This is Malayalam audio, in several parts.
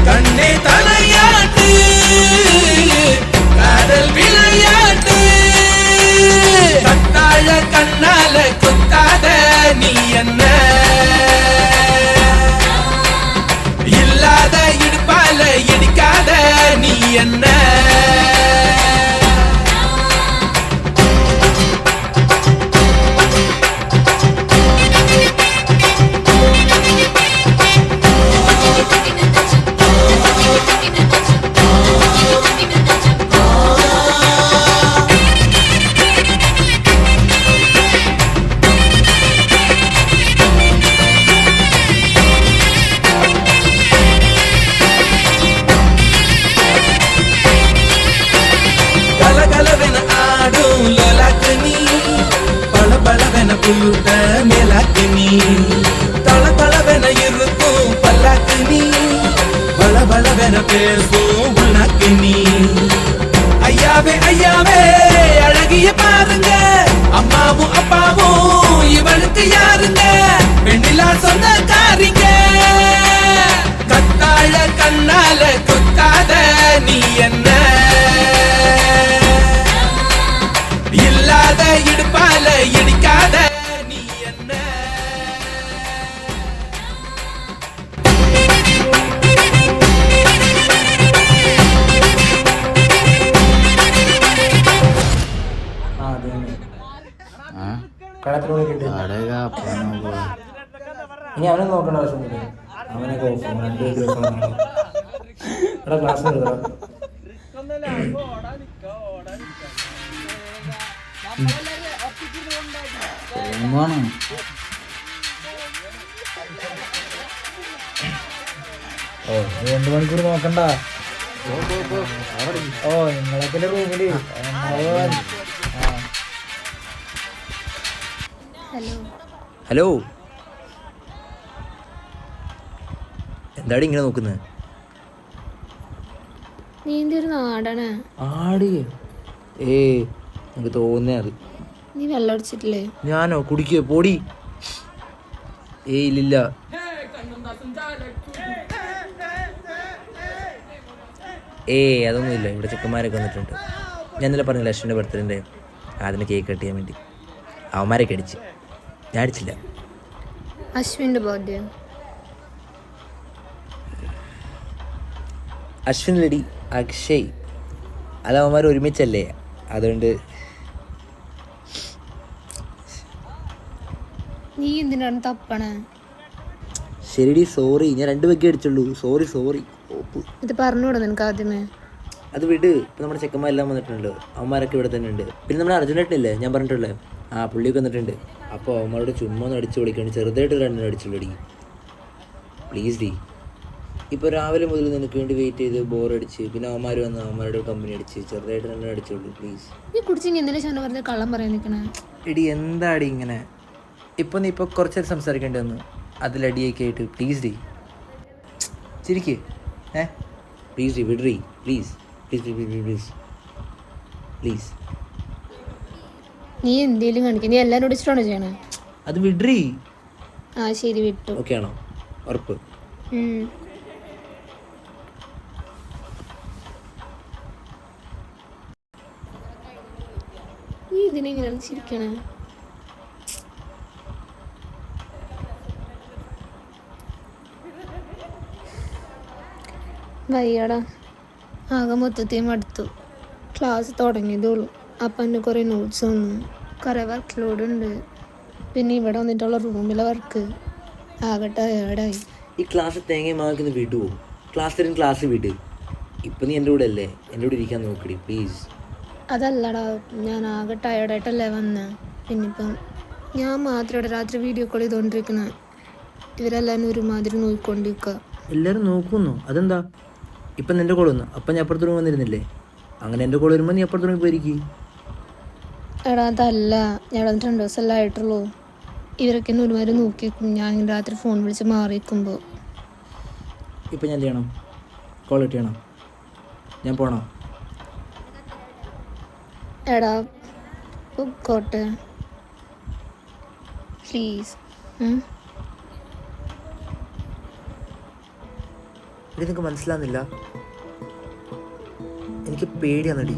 கண்ணே தலையாட்டு காதல் விளையாட்டு கத்தாழ கண்ணால குத்தாத நீ என்ன இல்லாத இடுப்பால இடிக்காத நீ என்ன புழுத்த மேலாக்கு நீ தள தளவென இருக்கும் பல்லாக்கு நீ பல பலவென பேசும் உள்நாக்கு நீ ஐயாவே ஐயாவே அழகிய பாருங்க அம்மாவும் அப்பாவும் இவளுக்கு யாருங்க பெண்ணிலா சொந்தக்காரிங்க கத்தாழ கண்ணால குத்தாத நீ என்ன இல்லாத இடுப்பால இடிக்காத நீ என்ன ഇനി അവനെ നോക്കേണ്ട ആവശ്യമൊന്നുമില്ല. അവനൊക്കെ എടാ ക്ലാസ് ഓ 2 മണിക്കൂർ നോക്കണ്ട. ഓ നിങ്ങളൊക്കെ റൂമില് ഹലോ എന്താടി ഇങ്ങനെ നോക്കുന്നത്? ആടാണ് ആട് എനിക്ക് തോന്നുന്നേ അത്. നീ വെള്ളം അടിച്ചിട്ടില്ലേ? ഞാനോ? കുടിക്കുക പോടി. ഇല്ലില്ല. അതൊന്നുമില്ല. ഇവിടെ ചെക്കന്മാരൊക്കെ വന്നിട്ടുണ്ട്. ഞാൻ ഇന്നലെ പറഞ്ഞില്ല അശ്വിൻ്റെ ബർത്ത്ഡേൻ്റെ അതിന് കേക്ക് കട്ട് ചെയ്യാൻ വേണ്ടി അവന്മാരൊക്കെ അടിച്ച്. ഞാൻ അടിച്ചില്ല. അശ്വിൻ്റെ ബർത്ത്ഡേ? അശ്വിൻ ലെഡി അക്ഷയ് അത് അവന്മാർ ഒരുമിച്ചല്ലേ, അതുകൊണ്ട്. നീ എന്തിനാണ് തപ്പണ? ശരിടി സോറി, ഞാൻ 2 പെഗ് അടിച്ചുള്ളൂ. സോറി. ഇത് പറഞ്ഞൂടെ നിനക്ക് ആദ്യമേ? അത് വിട്. ഇപ്പം നമ്മുടെ ചെക്കന്മാരെല്ലാം വന്നിട്ടുണ്ട്. അവന്മാരൊക്കെ ഇവിടെ തന്നെ ഉണ്ട്. പിന്നെ നമ്മുടെ അർജുനേട്ടനില്ലേ ഞാൻ പറഞ്ഞിട്ടുള്ളേ, പുള്ളിയൊക്കെ വന്നിട്ടുണ്ട്. അപ്പോൾ അവന്മാരോട് ചുമ്മാ ഒന്ന് അടിച്ച് വിളിക്കണം. ചെറുതായിട്ട് 2 അടിച്ചുള്ളടി. Please D. ഇപ്പോൾ രാവിലെ മുതൽ നിനക്ക് വേണ്ടി വെയിറ്റ് ചെയ്ത് ബോറടിച്ച് പിന്നെ അവന്മാർ വന്ന് അവന്മാരുടെ കമ്പനി അടിച്ച് ചെറുതായിട്ട് 2 അടിച്ചുള്ളൂ. പ്ലീസ്. നീ കുടിച്ചെങ്കിൽ എന്തിനാ ശാന പറഞ്ഞ കള്ളം പറയാൻ നിൽക്കണേ? എടി എന്താടി ഇങ്ങനെ? നീ ഇപ്പോൾ കുറച്ച് നേരം സംസാരിക്കേണ്ടി വന്നു അതിലടിയൊക്കെ ആയിട്ട്. പ്ലീസ് ഡി ചിരിക്ക്. പ്ലീസ് ഡി വിഡ്രി. പ്ലീസ്. നീ എന്തേലും കാണിക്ക. നീ എല്ലാവരോടും ഇഷ്ടമാണോ ചെയ്യണേ? അത് വിഡ്രി. ശരി വിട്ടു. ഓക്കെ ആണോ? ഉറപ്പ്? നീ ഇതിനെങ്ങനെയാണ് ചിരിക്കണേ? വയ്യടാ, ആകെ മൊത്തത്തെയും മടുത്തു. ക്ലാസ് തുടങ്ങിയതുള്ളൂ. അപ്പം എൻ്റെ കുറേ നോട്ട്സ് വന്നു, കുറേ വർക്ക് ലോഡ് ഉണ്ട്. പിന്നെ ഇവിടെ വന്നിട്ടുള്ള റൂമിലെ വർക്ക് ആകെ ടയേർഡായി. ഈ ക്ലാസ് തേങ്ങ മാർക്കുന്ന വിടുവോ? ക്ലാസ് വിട്. ഇപ്പം നീ എൻ്റെ കൂടെ അല്ലേ, എൻ്റെ കൂടെ ഇരിക്കാൻ നോക്കടി പ്ലീസ്. അതല്ലടാ, ഞാൻ ആകെ ടയേർഡായിട്ടല്ലേ വന്നത്. പിന്നിപ്പം ഞാൻ മാത്രം ഇവിടെ രാത്രി വീഡിയോ കോൾ ചെയ്തുകൊണ്ടിരിക്കണേ. ഇവരെല്ലാവരും ഒരുമാതിരി നോക്കിക്കൊണ്ടിരിക്കുക. എല്ലാവരും നോക്കുന്നു? അതെന്താ? ഇപ്പം നിൻ്റെ കോൾ വന്നു, അപ്പം ഞാൻ അപ്പുറത്ത് റൂം വന്നിരുന്നില്ലേ? അങ്ങനെ എൻ്റെ കോൾ വരുമ്പോൾ നീ അപ്പുറത്ത് റൂമിൽ പോയിരിക്കും. എടാ അതല്ല, ഞാൻ വന്നിട്ട് 2 ദിവസമല്ലേ ആയിട്ടുള്ളൂ. ഇവരൊക്കെ എന്നെ ഒരുമാതിരി നോക്കി വെക്കും ഞാൻ രാത്രി ഫോൺ വിളിച്ച് മാറി വെക്കുമ്പോൾ. ഇപ്പം ഞാൻ എന്ത് ചെയ്യണം? കോൾ കട്ട് ചെയ്യണം? ഞാൻ പോണോ? എടാ പൊക്കോട്ടെ പ്ലീസ്. എടി നിനക്ക് മനസ്സിലാകുന്നില്ല, എനിക്ക് പേടിയാണെടി.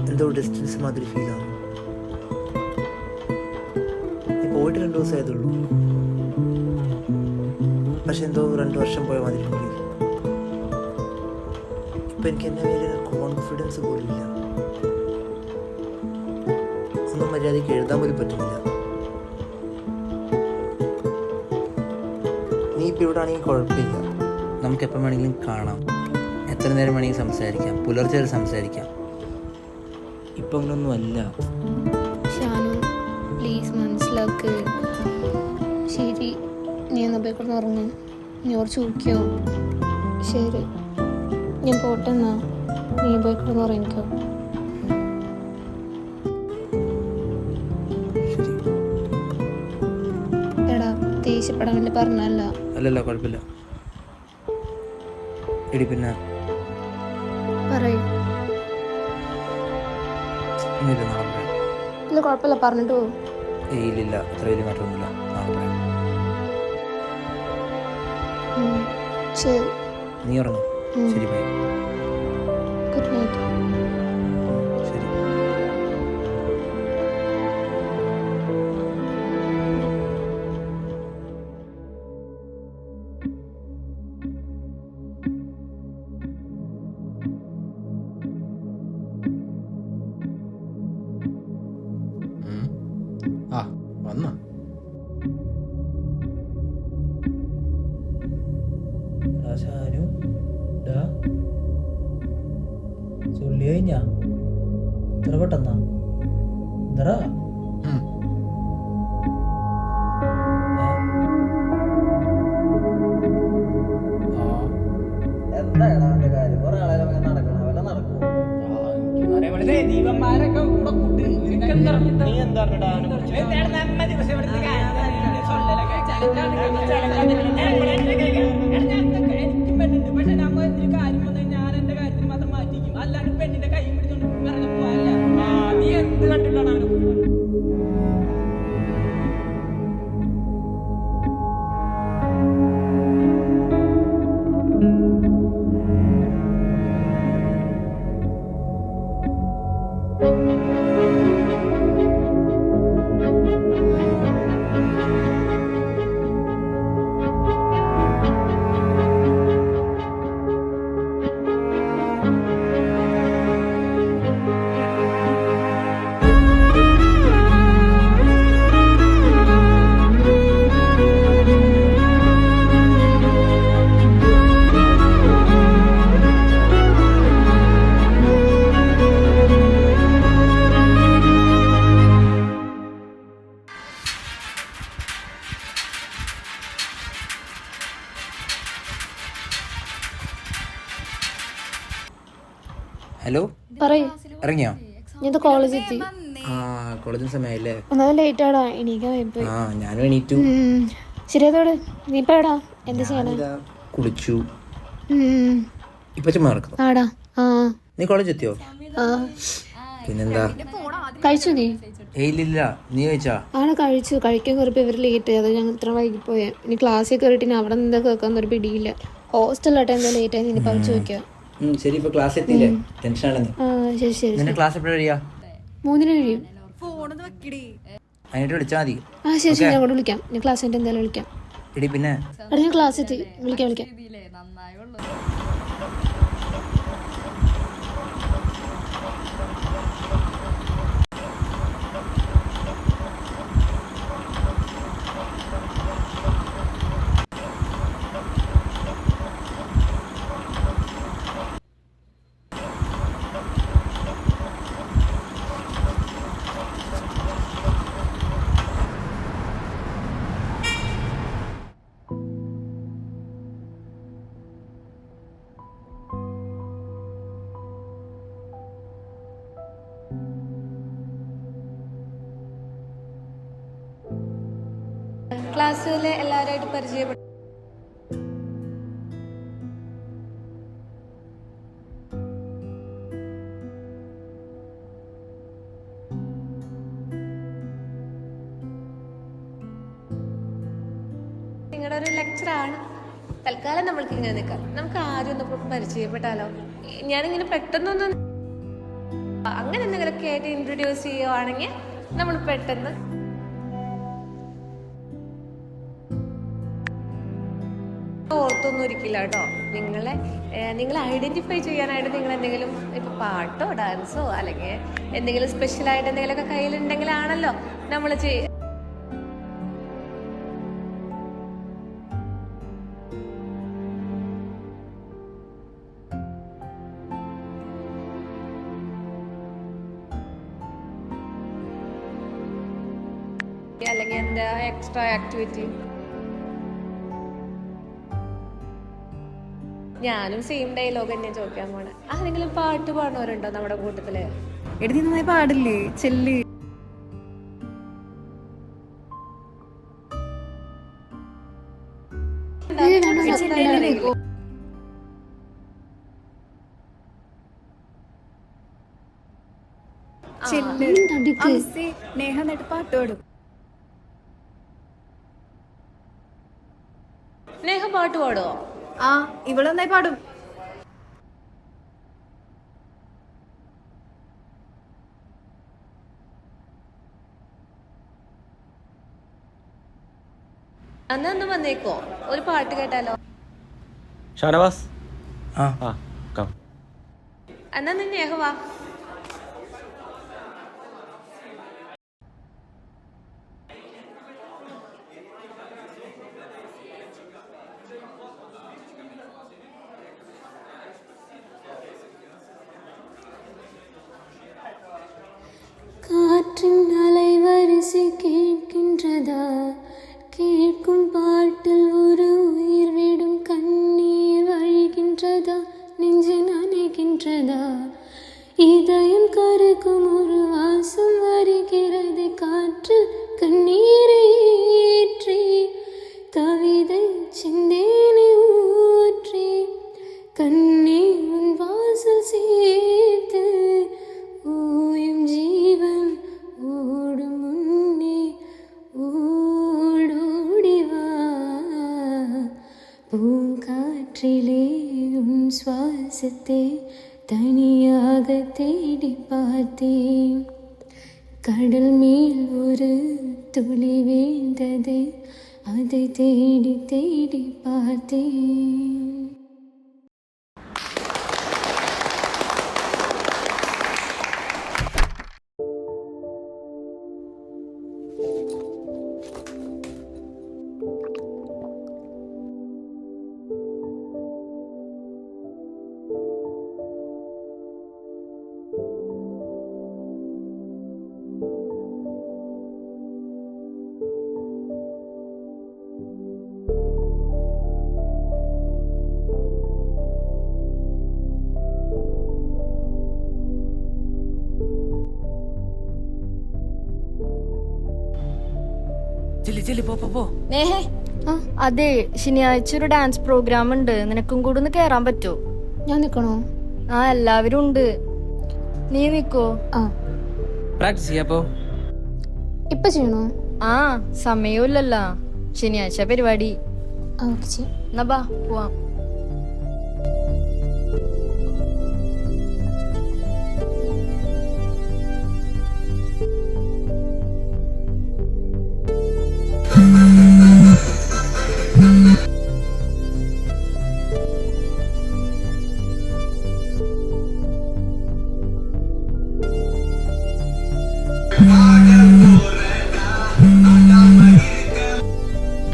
എന്തോ ഡിസ്റ്റൻസ് മാതിരി ഫീലാണ്. നീ പോയിട്ട് 2 ദിവസം ആയതുള്ളൂ, പക്ഷെ എന്തോ 2 വർഷം പോയ മാതിരി ഫീൽ. ഇപ്പം എനിക്ക് എന്നെ വലിയ കോൺഫിഡൻസ് പോലും ഇല്ല. ഒന്നും മര്യാദയ്ക്ക് എഴുതാൻ പോലും പറ്റുന്നില്ല. നീ ഇപ്പം ഇവിടെ ആണെങ്കിൽ കുഴപ്പമില്ല, നമുക്ക് എപ്പം വേണമെങ്കിലും കാണാം, എത്ര നേരം വേണമെങ്കിൽ സംസാരിക്കാം, പുലർച്ചെ വരെ സംസാരിക്കാം. ഇപ്പം അങ്ങനൊന്നും അല്ല. ഷാനു പ്ലീസ് മനസ്സിലാക്ക്. ശരി, നീ എന്നാ പോയി കിടന്ന് ഉറങ്ങ്. നീ കുറച്ച് നോക്കിയോ? ശരി, ഞാൻ പോട്ടെ എന്നാ. നീ പോയി കിടന്ന് ഉറങ്ങിക്കോ. എടാ ദേഷ്യപ്പെടാൻ വേണ്ടി പറഞ്ഞല്ല. അല്ലല്ല, കുഴപ്പമില്ല. എടി പിന്നെ പറയൂ. ഒന്നുമില്ല, നാളെ പറയാം. ഇല്ല കുഴപ്പമില്ല, പറഞ്ഞിട്ട് പോകും. ഇല്ലില്ല, അത്ര വലിയ മാറ്റമൊന്നുമില്ല, നാളെ പറയാം. ശരി, നീ ഉറങ്ങും. ശരി, ബൈ. Good night. ശരി. ആ വന്നോ? ഷാനു ചൊല്ലി കഴിഞ്ഞാ ഇത്ര പെട്ടെന്നാ? എന്തറാ എന്താടാ അവന്റെ കാര്യം? കുറെ ആളെ നടക്കണം, അവനെ നടക്കും. ദീപന്മാരൊക്കെ കൂടെ കൂട്ടി നീ എന്താ പക്ഷെ നമ്മ എന്തൊരു കാര്യം വന്നു ഞാൻ എന്റെ കാര്യത്തിന് മാത്രം മാറ്റിക്കും, അല്ലാണ്ട് പെണ്ണിന്റെ കൈ പിടിച്ചോണ്ട് ഇറങ്ങി പോയല്ല. നീ എന്ത് കണ്ടിട്ടാണ് അവനെ? ഹലോ, പറയൂ. ഇറങ്ങിയോ? ഞാൻ കോളേജിൽ എത്തി. ആ, കോളേജിന് സമയമായില്ലേ? ഒന്നാമത് ലേറ്റ് ആടാ, എണീക്കാൻ പോയി. ആ, ഞാനും എണീറ്റു. ശരി, അതോട് നീ ഇപ്പൊ എടാ എന്താ ചെയ്യാനാ? കുളിച്ചു, ഇപ്പൊ ചുമ്മാ നടക്കുന്നു. ആടാ. ആ നീ കോളേജ് എത്തിയോ? ആ പിന്നെന്താ? കഴിച്ചു നീ? ഇല്ലില്ല, നീ കഴിച്ചാ? ആടെ കഴിച്ചു. കഴിക്കാൻ കയറിയപ്പോൾ ഇവർ ലേറ്റ് ആയത്, ഞങ്ങൾ ഇത്ര വൈകി പോയാൽ. ഇനി ക്ലാസ്സിൽ കയറിയിട്ട് ഇനി അവിടെ നിന്ന് കേൾക്കാൻ ഒരു പിടിയില്ല. ഹോസ്റ്റലാട്ടെ എന്താ ലേറ്റ് ആയി, ഇനി പറിച്ചു നോക്കിയാ. ശരി, ഇപ്പൊ ക്ലാസ് എത്തിയില്ലേ? ടെൻഷൻ ആണ്. ആ ശരി ശരി. നിന്റെ ക്ലാസ് എപ്പോഴാ കഴിയാ? 3 കഴിയും. അതിനായിട്ട് വിളിച്ചാൽ മതി. ആ ശരി ശരി, ഞാൻ അങ്ങോട്ട് വിളിക്കാം. ഞാൻ ക്ലാസ് കഴിഞ്ഞിട്ട് എന്തായാലും വിളിക്കാം. എടി പിന്നെ എടാ ഞാൻ ക്ലാസ് എത്തി, വിളിക്കാം. ക്ലാസ്സിലെ എല്ലാവരുമായിട്ട് പരിചയപ്പെട്ടു. നിങ്ങളുടെ ഒരു ലെക്ചറാണ്. തൽക്കാലം നമ്മൾക്ക് ഇങ്ങനെ നിൽക്കാം. നമുക്ക് ആദ്യം ഒന്ന് പരിചയപ്പെട്ടാലോ? ഞാനിങ്ങനെ പെട്ടെന്നൊന്ന് അങ്ങനെ എന്തെങ്കിലുമൊക്കെ ആയിട്ട് ഇൻട്രൊഡ്യൂസ് ചെയ്യുവാണെങ്കിൽ നമ്മൾ പെട്ടെന്ന് ഓർത്തൊന്നും ഇരിക്കില്ല കേട്ടോ. നിങ്ങളെ ഐഡന്റിഫൈ ചെയ്യാനായിട്ട് നിങ്ങൾ എന്തെങ്കിലും ഇപ്പൊ പാട്ടോ ഡാൻസോ അല്ലെങ്കിൽ എന്തെങ്കിലും സ്പെഷ്യലായിട്ട് എന്തെങ്കിലുമൊക്കെ കയ്യിലുണ്ടെങ്കിലാണല്ലോ നമ്മൾ അല്ലെങ്കിൽ എന്താ എക്സ്ട്രാ ആക്ടിവിറ്റി. ഞാനും സെയിം ഡയലോഗ് തന്നെ ചോദിക്കാൻ പോണേ. ആരെങ്കിലും പാട്ട് പാടുന്നവരുണ്ടോ നമ്മുടെ കൂട്ടത്തില്? എടി നന്നായി പാടില്ലേ? ചെല്ല്. നേഹ എന്നിട്ട് പാട്ട് പാടും. നേഹ പാട്ട് പാടുവോ? ആ, ഇവള് നന്നായി പാടും. അന്ന് വന്നേക്കോ, ഒരു പാട്ട് കേട്ടാലോ? ഷാനവാസ് ആ കം. എന്നാ നേഹ വാ. காற்றின் அலைவரிசை கேட்கின்றதா? கேட்கும் பாட்டில் ஒரு உயிர் விடும் கண்ணீர் வழிகின்றதா? நெஞ்சு நனைகின்றதா? இதயம் கருக்கும் ஒரு வாசம் வருகிறது. காற்றில் கண்ணீரை ஏற்றி கவிதை சிந்தேனை ஊற்றி கண்ணே உன் வாசல் சேர்த்து ஓயும் ஜீவன் ஓடும் முன்னே ஓடோடிவா. பூங்காற்றிலே உன் சுவாசத்தை தனியாக தேடி பார்த்தேன். கடல் மேல் ஒரு துளி வீழ்ந்தது, அதை தேடி தேடி பார்த்தேன். നേഹേ, അതെ, ശനിയാഴ്ച ഒരു ഡാൻസ് പ്രോഗ്രാം ഉണ്ട്. നിനക്കും കൂടെ ഒന്ന് കേറാൻ പറ്റുമോ? ഞാൻ നിൽക്കണോ? ആ, എല്ലാവരും ഉണ്ട്. നീ നിക്കോ? ആ, പ്രാക്ടീസ് ചെയ്യാപ്പോ. ഇപ്പൊ ചെയ്യണോ? ആ, സമയമില്ലല്ലോ. ശനിയാഴ്ച പരിപാടി. ആ, ഓക്കെ ചെയ്യാം. എന്നാ ബാ പോവാം.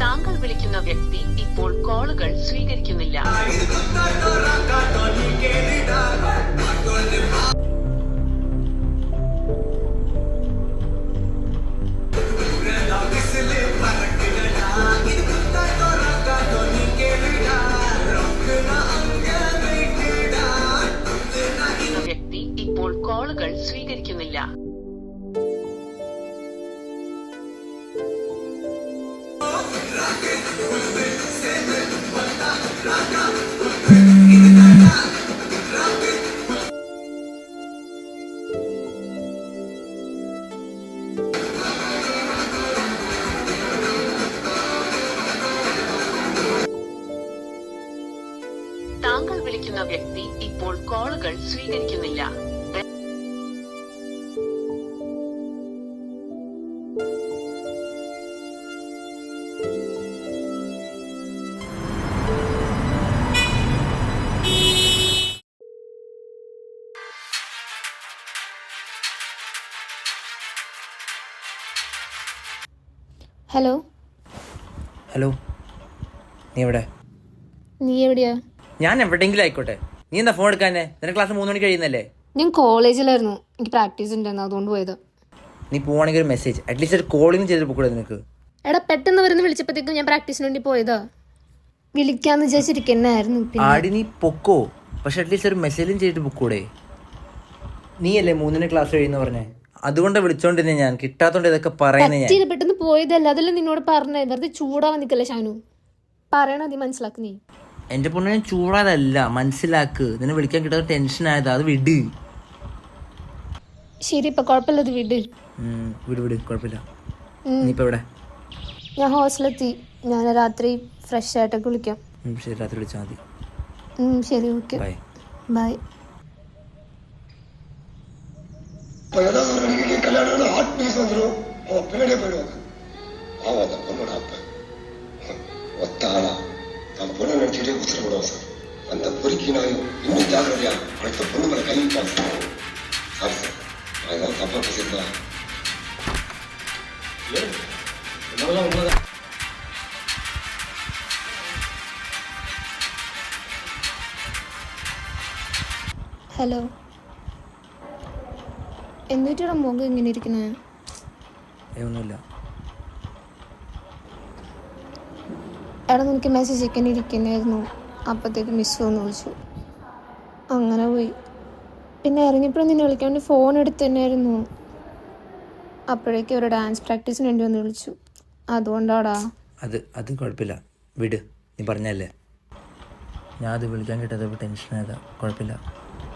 താങ്കൾ വിളിക്കുന്ന വ്യക്തി ഇപ്പോൾ കോളുകൾ സ്വീകരിക്കുന്നില്ല. വ്യക്തി ഇപ്പോൾ കോളുകൾ സ്വീകരിക്കുന്നില്ല. സ്വീകരിക്കുന്നില്ല. ഹലോ ഹലോ, നീ എവിടെ? നീ എവിടെയാ? ഞാൻ എവിടെയെങ്കിലും ആയിക്കോട്ടെ, നീ എന്താ ഫോൺ എടുക്കാനെ? നിന്റെ ക്ലാസ് 3 മണിക്ക് കഴിയുന്നല്ലേ? ഞാൻ കോളേജിലായിരുന്നു, എനിക്ക് പ്രാക്ടീസ് ഉണ്ടായിരുന്നു, അതുകൊണ്ട് പോയത്. നീ പോവാണെങ്കിൽ ഒരു മെസ്സേജ്, അറ്റ്ലീസ്റ്റ് ഒരു കോളിംഗ് ചെയ്തിട്ട് പോകൂടെ നിനക്ക്? എടാ പെട്ടെന്ന് വരുന്ന വിളിച്ചപ്പോഴത്തേക്കും ഞാൻ പ്രാക്ടീസിന് വേണ്ടി പോയതാ. വിളിക്കാന്ന് വിചാരിച്ചിരിക്കുന്നായിരുന്നു. ആടി നീ പൊക്കോ, പക്ഷെ അറ്റ്ലീസ്റ്റ് ഒരു മെസ്സേജും ചെയ്തിട്ട് പൊക്കൂടെ? നീ അല്ലേ 3 ക്ലാസ് കഴിയുന്ന പറഞ്ഞേ, അതുകൊണ്ട് വിളിച്ചോണ്ടിരുന്നേ ഞാൻ, കിട്ടാത്തോണ്ട് ഇതൊക്കെ പറയുന്നേ ഞാൻ. പെട്ടെന്ന് പോയതല്ല, അതെല്ലാം നിന്നോട് പറഞ്ഞേ. വെറുതെ ചൂടാവാൻ നിൽക്കല്ലേ ഷാനു, പറയണ നീ മനസ്സിലാക്ക്. നീ എന്റെ പൊണ്ണു, ഞാൻ ചൂടാതല്ല, മനസ്സിലാക്ക്. നിന്നെ വിളിക്കാൻ കിട്ടാത്ത ടെൻഷൻ ആയതാ, അത് വിട്. ശരി, ഇപ്പൊ കുഴപ്പമില്ല, അത് വിട്. വിട് കുഴപ്പമില്ല. നീ ഇപ്പൊ എവിടെ? ഞാൻ ഹോസ്റ്റലെത്തി. ഞാൻ രാത്രി ഫ്രഷ് ആയിട്ടൊക്കെ വിളിക്കാം. ശരി, രാത്രി വിളിച്ചാൽ മതി. ശരി, ഓക്കെ, ബൈ. ബൈ. கல்யாணம் ஹார்ட் பீஸ் வந்துடும். அவன் பின்னாடியே போயிடுவாங்க. அவன் அந்த பொண்ணோட அப்ப ஒத்த ஆளா நான் பொண்ணை நினைச்சுட்டே உத்தரவிடுவான் சார். அந்த பொறுக்கி நான் இன்னும் ஜாக்கிரதையா அடுத்த பொண்ணு மேல கை வைப்பான் சார். சாரி சார், நான் ஏதாவது தப்பா பேசியிருந்தா? ഹലോ, എന്നിട്ടാണ് മുഖം ഇങ്ങനെ ഇരിക്കുന്നത്? ഒന്നുമില്ല. എടാ, നിനക്ക് മെസ്സേജ് അയക്കാൻ ഇരിക്കുന്നതായിരുന്നു, അപ്പോഴത്തേക്ക് മിസ് ഒന്ന് വിളിച്ചു, അങ്ങനെ പോയി. പിന്നെ ഇറങ്ങിയപ്പോഴും നിന്നെ വിളിക്കാൻ വേണ്ടി ഫോൺ എടുത്ത് തന്നെയായിരുന്നു. അപ്പോഴേക്കും ഒരു ഡാൻസ് പ്രാക്ടീസിന് വേണ്ടി വന്ന് വിളിച്ചു, അതുകൊണ്ടാടാ. അത് കുഴപ്പമില്ല, വിട്. നീ പറഞ്ഞല്ലേ, ഞാൻ അത് വിളിക്കാൻ കിട്ടാതെ ടെൻഷനായതാ. കുഴപ്പമില്ല.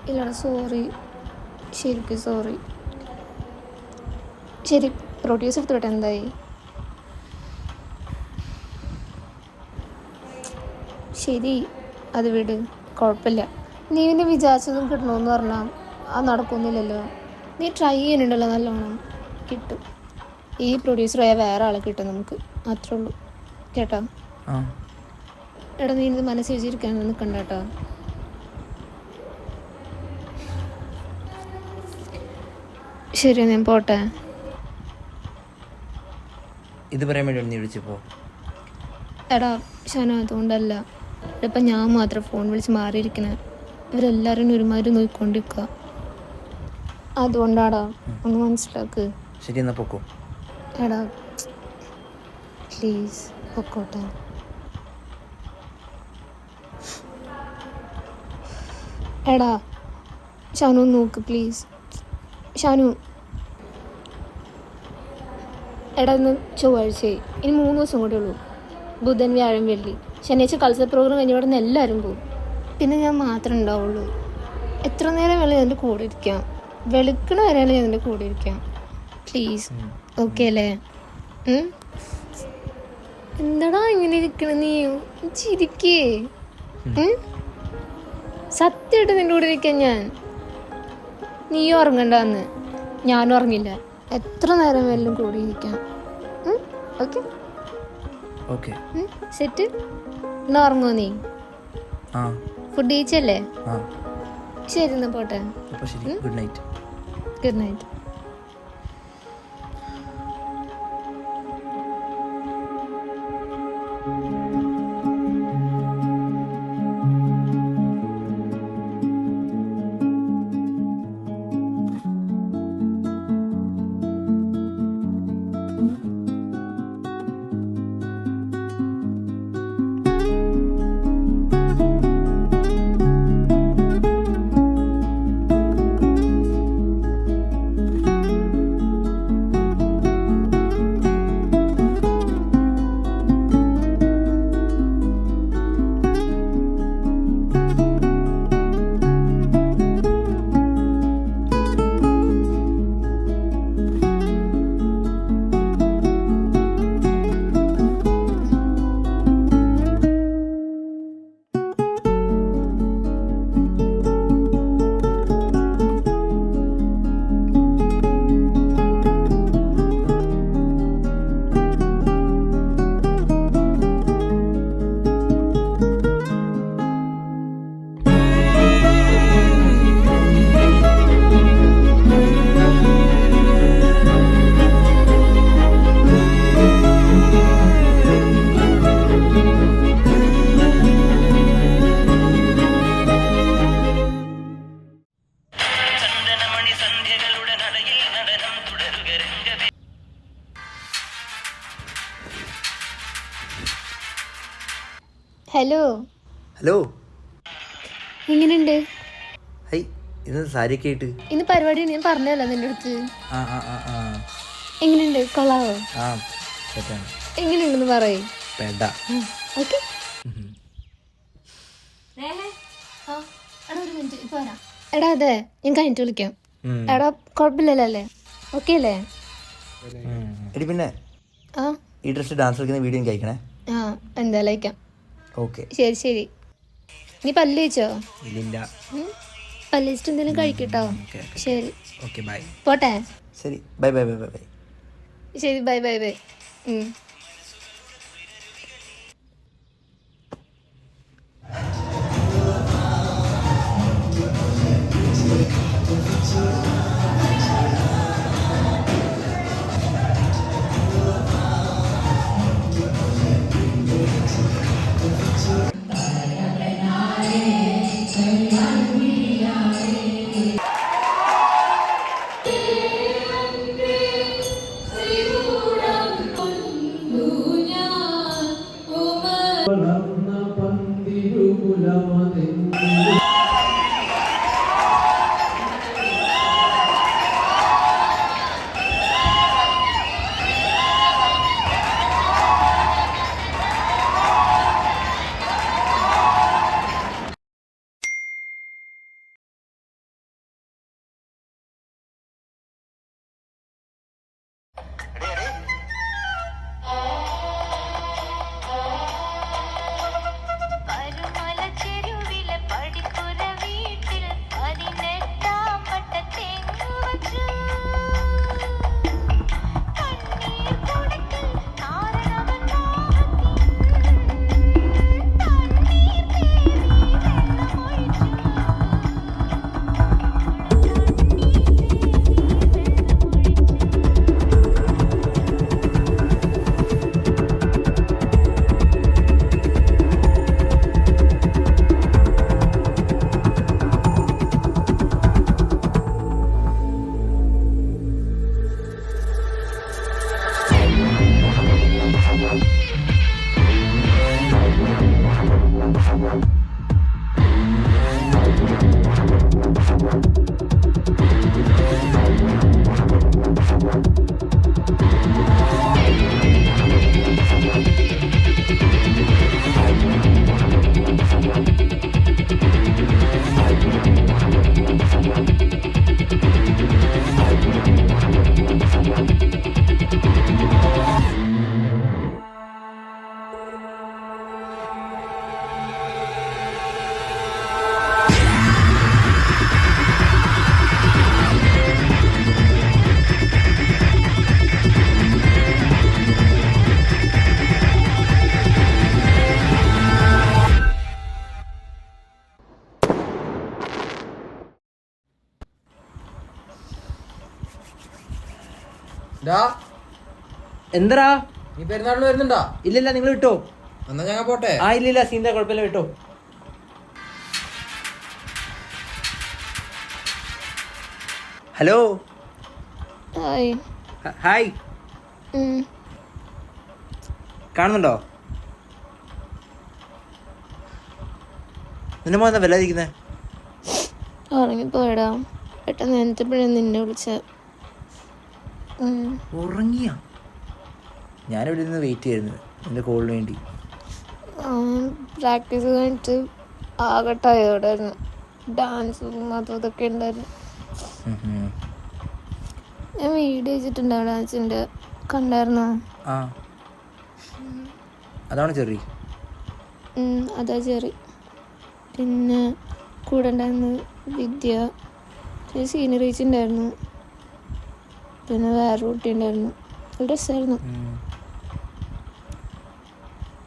ഇല്ലടാ, സോറി, ശരിക്കും സോറി. ശരി, പ്രൊഡ്യൂസർ തൊട്ട് എന്തായി? ശരി, അത് വിട്, കുഴപ്പമില്ല. നീ പിന്നെ വിചാരിച്ചതും കിട്ടണമെന്ന് പറഞ്ഞാൽ അത് നടക്കൊന്നുമില്ലല്ലോ. നീ ട്രൈ ചെയ്യുന്നുണ്ടല്ലോ, നല്ലോണം കിട്ടും. ഈ പ്രൊഡ്യൂസറായ വേറെ ആളെ കിട്ടും നമുക്ക്, അത്രേ ഉള്ളൂ. കേട്ടോ? എടാ, നീ ഇത് മനസ്സിൽ വെച്ചിരിക്കാനൊന്നും നിൽക്കണ്ട കേട്ടോ. ശരി, ഞാൻ പോട്ടെ. ഇത് പറയാൻ വേണ്ടി നീ വിളിച്ചപ്പോ? എടാ ഷാന, അതുകൊണ്ടല്ല. ഇപ്പം ഞാൻ മാത്രം ഫോൺ വിളിച്ച് മാറിയിരിക്കണേ, ഇവരെല്ലാവരും ഒരുമാതിരി നോക്കിക്കൊണ്ടിരിക്കുക, അതുകൊണ്ടാടാ. ഒന്ന് മനസ്സിലാക്ക്. ശരി, എന്നാ പൊക്കോ. എടാ പ്ലീസ് പൊക്കോട്ടെ. എടാ ഷാനു നോക്ക് പ്ലീസ്. ഷാനു, എടാ ഇന്ന് ചൊവ്വാഴ്ചയായി, ഇനി 3 ദിവസം കൂടെ ഉള്ളൂ. ബുധൻ, വ്യാഴം, വെള്ളി, ശനിയാഴ്ച കൾച്ചർ പ്രോഗ്രാം കഴിഞ്ഞ ഇവിടെ നിന്ന് എല്ലാവരും പോകും. പിന്നെ ഞാൻ മാത്രമേ ഉണ്ടാവുള്ളൂ. എത്ര നേരം വേണമെങ്കിലും എൻ്റെ കൂടെ ഇരിക്കാം, വെളുക്കണ വരെയാണ് ഞാൻ എൻ്റെ കൂടെ ഇരിക്കാം. പ്ലീസ്, ഓക്കെ അല്ലേ? എന്താടാ ഇങ്ങനെ ഇരിക്കണ നീ? ചിരിക്കേ. സത്യമായിട്ട് നിൻ്റെ കൂടെ ഇരിക്കാൻ ഞാൻ. നീ ഉറങ്ങണ്ടെന്ന്, ഞാനും ഉറങ്ങില്ല. എത്ര നേരം വേണമെങ്കിലും കൂടെ ഇരിക്കാം. Okay okay, set. എന്നാ ഉറങ്ങോ നീ? ഫുഡ് കഴിച്ചല്ലേ? ശരി, എന്നാ പോട്ടെ. Good night. Good night. Hello hello. എങ്ങനെയുണ്ട്? ഹൈ, ഇന്ന് സാരിയൊക്കെ ആയിട്ട്. ഇന്ന് പരിപാടി ഞാൻ പറഞ്ഞല്ലോ നിന്റെ അടുത്ത്. ആ ആ ആ ആ എങ്ങനെയുണ്ട്? കൊള്ളാവോ? ആ സെറ്റാണ്. എങ്ങനെയുണ്ടെന്ന് പറയേ. പേട. ഓക്കെ. എടാ അതെ, ഞാൻ കഴിഞ്ഞിട്ട് വിളിക്കാം. എടാ കുഴപ്പമില്ലല്ലോ അല്ലേ? ഓക്കെ അല്ലേ? എടി പിന്നെ ആ ഈ ഡ്രസ് ഡാൻസ് കളിക്കുന്ന വീഡിയോ എനിക്ക് അയക്കണേ. ആ എന്തായാലും അയക്കാം. ഓക്കെ. ശരി ശരി. നീ പല്ല് കഴിച്ചോ? ഇല്ലില്ല. പല്ല് വെച്ചിട്ട് എന്തെങ്കിലും കഴിക്കട്ടോ. ശരി ഓക്കെ ബൈ. പോട്ടെ. ശരി bye bye bye bye bye. ശരി ബൈ ബൈ ബൈ. എന്തടാ നീ പെരുന്നാളിന് വരുന്നുണ്ടോ? ഇല്ലില്ല, നിങ്ങൾ വിട്ടോ. എന്നാ ഞങ്ങൾ പോട്ടെ. ആ ഇല്ലില്ല, സീന്താ കുഴപ്പമില്ല, വിട്ടോ. ഹലോ. ഹായ്. ഹായ്. കാണുന്നുണ്ടോ? നിന്റെ മോൻ എന്താ വല്ലാതിരിക്കുന്നേ? ഉറങ്ങിപ്പോയടാ. പെട്ടെന്ന് നേരത്തെപ്പോഴും നിന്നെ വിളിച്ച. ഉറങ്ങിയ? ഞാനിവിടെ നിന്ന് വെയിറ്റ് ചെയ്യുന്നു നിന്റെ കോളിന് വേണ്ടി. പ്രാക്ടീസ് കഴിഞ്ഞിട്ട് ആകെ ടയേർഡായിരുന്നു. ഡാൻസും അതും ഇതൊക്കെ ഉണ്ടായിരുന്നു. ഞാൻ വീഡിയോ വെച്ചിട്ടുണ്ടോ ഡാൻസിൻ്റെ? കണ്ടായിരുന്നോ? ആ അതാണ് ചെറി. അതാ ചെറി. പിന്നെ കൂടെ ഉണ്ടായിരുന്നു വിദ്യ, പിന്നെ സീനറീസ് ഉണ്ടായിരുന്നു, പിന്നെ വേറെ കുട്ടി ഉണ്ടായിരുന്നു. നല്ല രസമായിരുന്നു.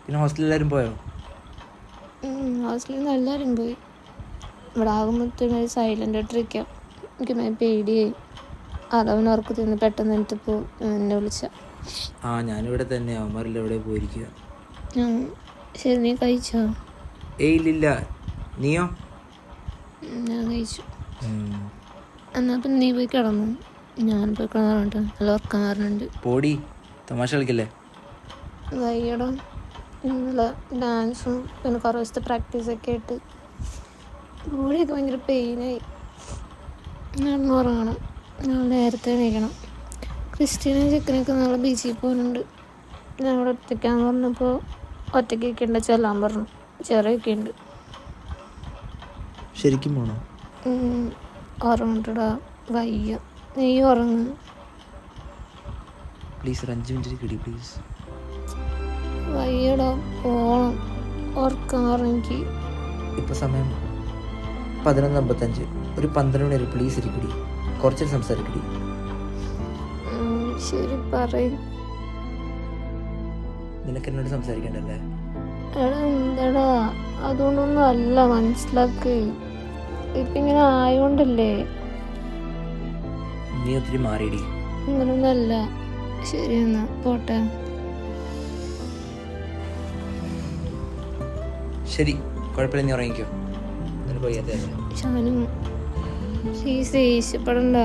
പിന്നെ ഹോസ്റ്റലിൽ എല്ലാവരും പോയോ? ഹോസ്റ്റലിൽ നിന്ന് എല്ലാവരും പോയി. ഇവിടെ ആകുമ്പോഴത്തേനും സൈലൻ്റ് ആയിട്ടിരിക്കാം. എനിക്ക് പേടിയായി. അതവൻ ഉറക്കു തിന്ന് പെട്ടെന്ന് എന്നിട്ടിപ്പോൾ എന്നെ വിളിച്ച. ആ ഞാനിവിടെ തന്നെ, അവന്മാരെല്ലാം എവിടെ പോയിരിക്കുക. ശരി, നീ കഴിച്ചോ? ഏയ് ഇല്ലില്ല. നീയോ? ഞാൻ കഴിച്ചു. എന്നാൽ പിന്നെ നീ പോയി കിടന്നു. ഞാൻ പോയി കിടന്നിട്ട് നല്ല ഉറക്കം വരുന്നുണ്ട്. പോടി, തമാശ കളിക്കല്ലേ. വയ്യടോ. ഇന്നലെ ഡാൻസും പിന്നെ കുറേ ദിവസത്തെ പ്രാക്ടീസൊക്കെ ആയിട്ട് ബോഡിയൊക്കെ ഭയങ്കര പെയിനായി. ഞാൻ ഉറങ്ങണം, ഞാൻ നേരത്തെ എണീക്കണം. ക്രിസ്റ്റീനും ചെക്കനൊക്കെ നാളെ ബീച്ചിൽ പോകുന്നുണ്ട്. ഞാൻ അവിടെ ഒറ്റയ്ക്കാന്ന് പറഞ്ഞപ്പോൾ ഒറ്റയ്ക്കൊക്കെ ഉണ്ട് ചെല്ലാൻ പറഞ്ഞു. ചെറിയൊക്കെ ഉണ്ട്. ശരിക്കും പോണോ? ഉറങ്ങട്ടടാ, വയ്യ. നീ ഉറങ്ങ് പ്ലീസ്, ഒരു 5 മിനിറ്റ് കിടി പ്ലീസ്. വയ്യടാ, പോണം. ഉറക്കം എനിക്ക്. ഇപ്പോൾ സമയം 11:55. ഒരു 12 മണി വരെ പ്ലീസ് ഇരിക്കടി, കുറച്ച് സംസാരിക്കടി. ശരി, പറയും. നിനക്ക് എന്നോട് സംസാരിക്കണ്ടല്ലേ? എടാ എന്താടാ, അതുകൊണ്ടൊന്നും അല്ല, മനസ്സിലാക്ക്. ഇപ്പം ഇങ്ങനെ ആയോണ്ടല്ലേ. നീ ഒത്തിരി മാറിയിടി. അങ്ങനൊന്നല്ല. ശരി എന്നാ പോട്ടെ. ശരി, കുഴപ്പമില്ല, നീ ഉറങ്ങിക്കോ. നിനക്ക് വയ്യാത്തല്ലേ? ഷാനു പ്ലീസ് ദേഷ്യപ്പെടണ്ട.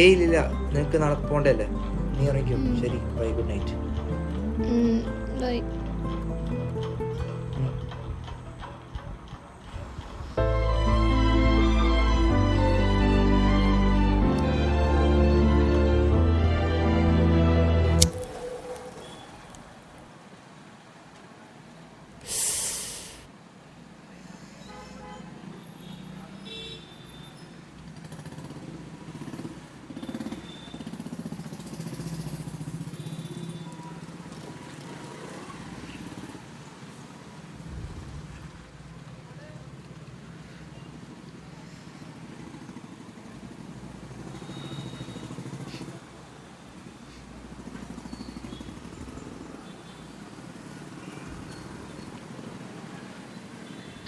ഏയ് ഇല്ല, നിനക്ക് നാളെ പോകണ്ടല്ലേ? നീ ഉറങ്ങിക്കോ. ശരി, ബൈ, ഗുഡ് നൈറ്റ്. ബൈ.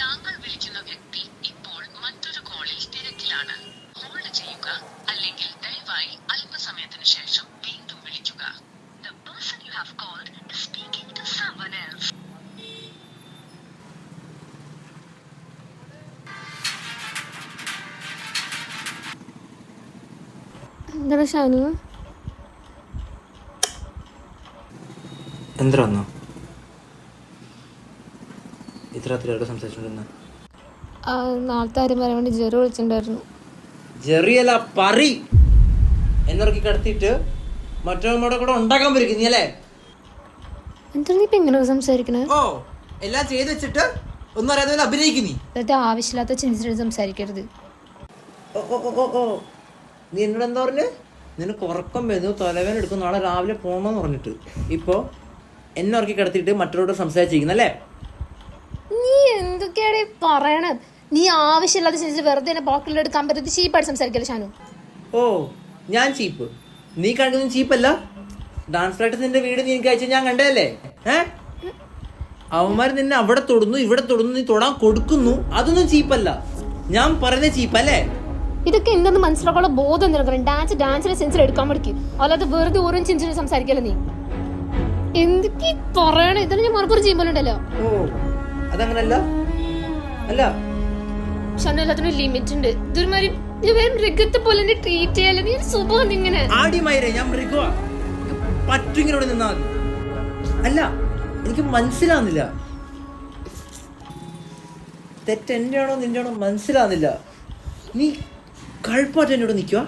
താങ്കൾ വിളിക്കുന്ന വ്യക്തി ഇപ്പോൾ മറ്റൊരു കോളിൽ തിരക്കിലാണ്. ഹോൾഡ് ചെയ്യുക, അല്ലെങ്കിൽ ദയവായി അല്പസമയത്തിന് ശേഷം വീണ്ടും വിളിക്കുക. The person you have called is speaking to someone else. എന്താ ഷാനു? എന്താ വന്നോ? ഇത്ര രാത്രി സംസാരിച്ചോണ്ടിരുന്ന? നാളത്തെ കാര്യം പറയാൻ വേണ്ടി ജെറി വിളിച്ചിട്ടുണ്ടായിരുന്നു. ജെറിയല്ല, പറി. എന്നൊക്കെ കടത്തിയിട്ട് മറ്റൊരുടെ കൂടെ ഉണ്ടാക്കാൻ പറ്റും നീ അല്ലേ? എന്താ നീ ഇപ്പൊ എങ്ങനെ സംസാരിക്കണേ? ഓ, എല്ലാം ചെയ്ത് വെച്ചിട്ട് ഒന്നും അറിയാതെ അഭിനയിക്കും നീ. എന്നിട്ട് ആവശ്യമില്ലാത്ത ചിന്തിച്ചിട്ട് സംസാരിക്കരുത്. ഓ ഓ ഓ ഓ, നീ എന്നോട് എന്താ പറഞ്ഞ്? നിനക്ക് ഉറക്കം വരുന്നു, തലവേന എടുക്കും, നാളെ രാവിലെ പോകണമെന്ന് പറഞ്ഞിട്ട് ഇപ്പോൾ എന്നെ ഉറക്കി കിടത്തിയിട്ട് മറ്റൊരോട് സംസാരിച്ചിരിക്കുന്നല്ലേ? നീ എന്തൊക്കെയാണ് പറയണത്? നീ ആവശ്യമില്ലാതെ ചിന്തിച്ച് വെറുതെ എന്നെ പോക്കറ്റിലെടുക്കാൻ പറ്റത്തി ചീപ്പായിട്ട് സംസാരിക്കല്ലേ ഷാനു? ഓ, ഞാൻ ചീപ്പ്? നീ കാണിക്കുന്നത് ചീപ്പല്ല. ഡാൻസ് പ്രാക്ടീസിന്റെ വീട് നീ എനിക്ക് അയച്ചാൽ ഞാൻ കണ്ടതല്ലേ? അവന്മാർ നിന്നെ അവിടെ തൊടുന്നു, ഇവിടെ തൊടുന്നു, നീ തൊടാൻ കൊടുക്കുന്നു. അതൊന്നും ചീപ്പല്ല. ഞാൻ പറയുന്നത് ചീപ്പല്ലേ? ഇതൊക്കെ എന്തെന്ന് മനസ്സിലാക്കാനുള്ള ബോധം നിനക്കണം. ഡാൻസിന്റെ സെൻസിൽ എടുക്കാൻ പഠിക്കും, അല്ലാതെ വെറുതെ ഓരോ ചിന്തിച്ച് സംസാരിക്കല്ലേ നീ. എന്തൊക്കെ പറയണേ? ഇതെല്ലാം ഞാൻ മറുപടി ചെയ്യുമ്പോലുണ്ടല്ലോ. ഓ, അതങ്ങനല്ല. അല്ല ഷാനു, എല്ലാത്തിനും ലിമിറ്റ് ഉണ്ട്. ഇതൊരുമാതിരി മൃഗത്തെ പോലെ ട്രീറ്റ് ചെയ്യാലോ നീ. സ്വഭാവം ഇങ്ങനെ ആടിമയിരേ, ഞാൻ മൃഗ പറ്റിങ്ങനെ നിന്നാ മതി. അല്ല, എനിക്ക് മനസ്സിലാവുന്നില്ല. തെറ്റെന്റെ ആണോ നിന്റെ ആണോ മനസ്സിലാവുന്നില്ല. നീ കഴുപ്പായിട്ട് എന്നോട് നിൽക്കുക.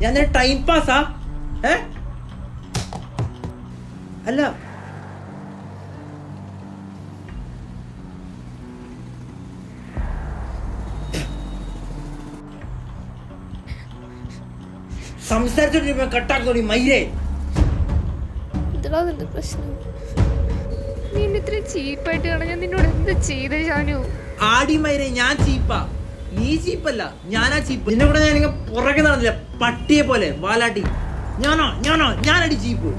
ഞാൻ ടൈം പാസ്സാ? അല്ല, സംസാരിച്ചോണ്ടി കട്ടാക്കോടി മയിലേ. ഇതാ നിന്റെ പ്രശ്നം. നീ ഇത്ര ചീപ്പായിട്ട് കാണാൻ ഞാൻ നിന്നോട് എന്ത് ചെയ്തേ ഷാനു? ആടിമയിരേ, ഞാൻ ചീപ്പാ, നീ ചീപ്പല്ല. ഞാനാ ചീപ്പ്. നിന്നെ കൂടെ ഞാനിങ്ങനെ പുറകെ നടന്നില്ല പട്ടിയെ പോലെ വാലാട്ടി. ഞാനടി ചീപ്പ്.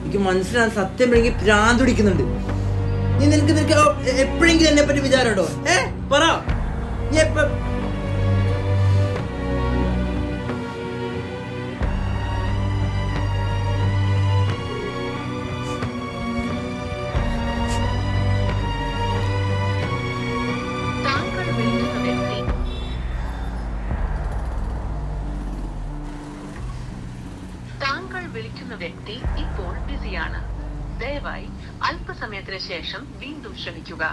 എനിക്ക് മനസ്സിലാൻ സത്യം എനിക്ക് ഭ്രാന്ത് പിടിക്കുന്നുണ്ട്. നിനക്ക് എപ്പോഴെങ്കിലും എന്നെ പറ്റി വിചാരമുണ്ടോ? പറ. താങ്കൾ വിളിക്കുന്ന വ്യക്തി വിളിക്കുന്ന വ്യക്തി ഇപ്പോൾ ബിസിയാണ്. ദയവായി അല്പസമയത്തിന് ശേഷം വീണ്ടും ശ്രമിക്കുക.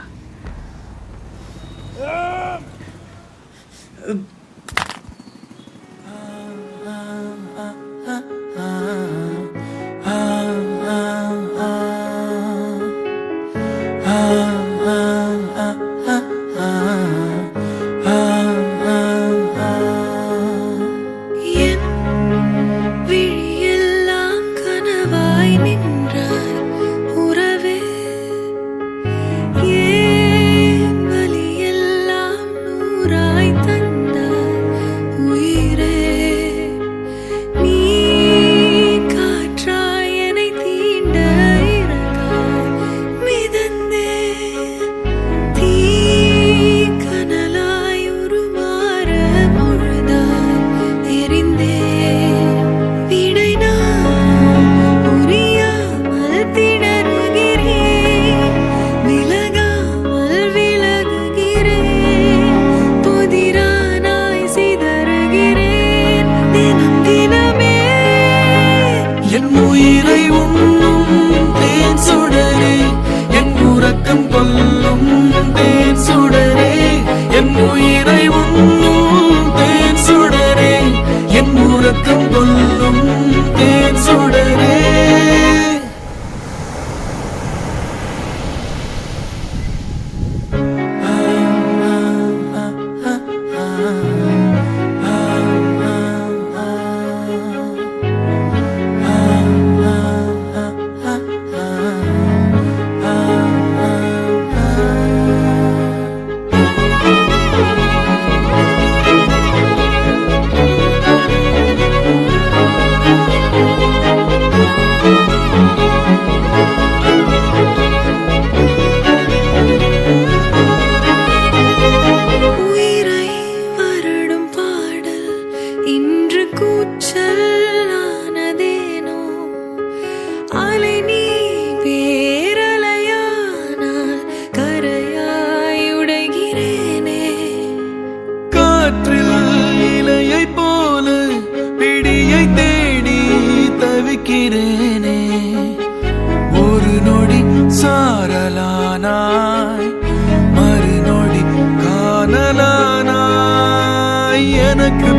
ஒரு நொடி சாரலானாய் மறுநொடி காணலானாய் எனக்கு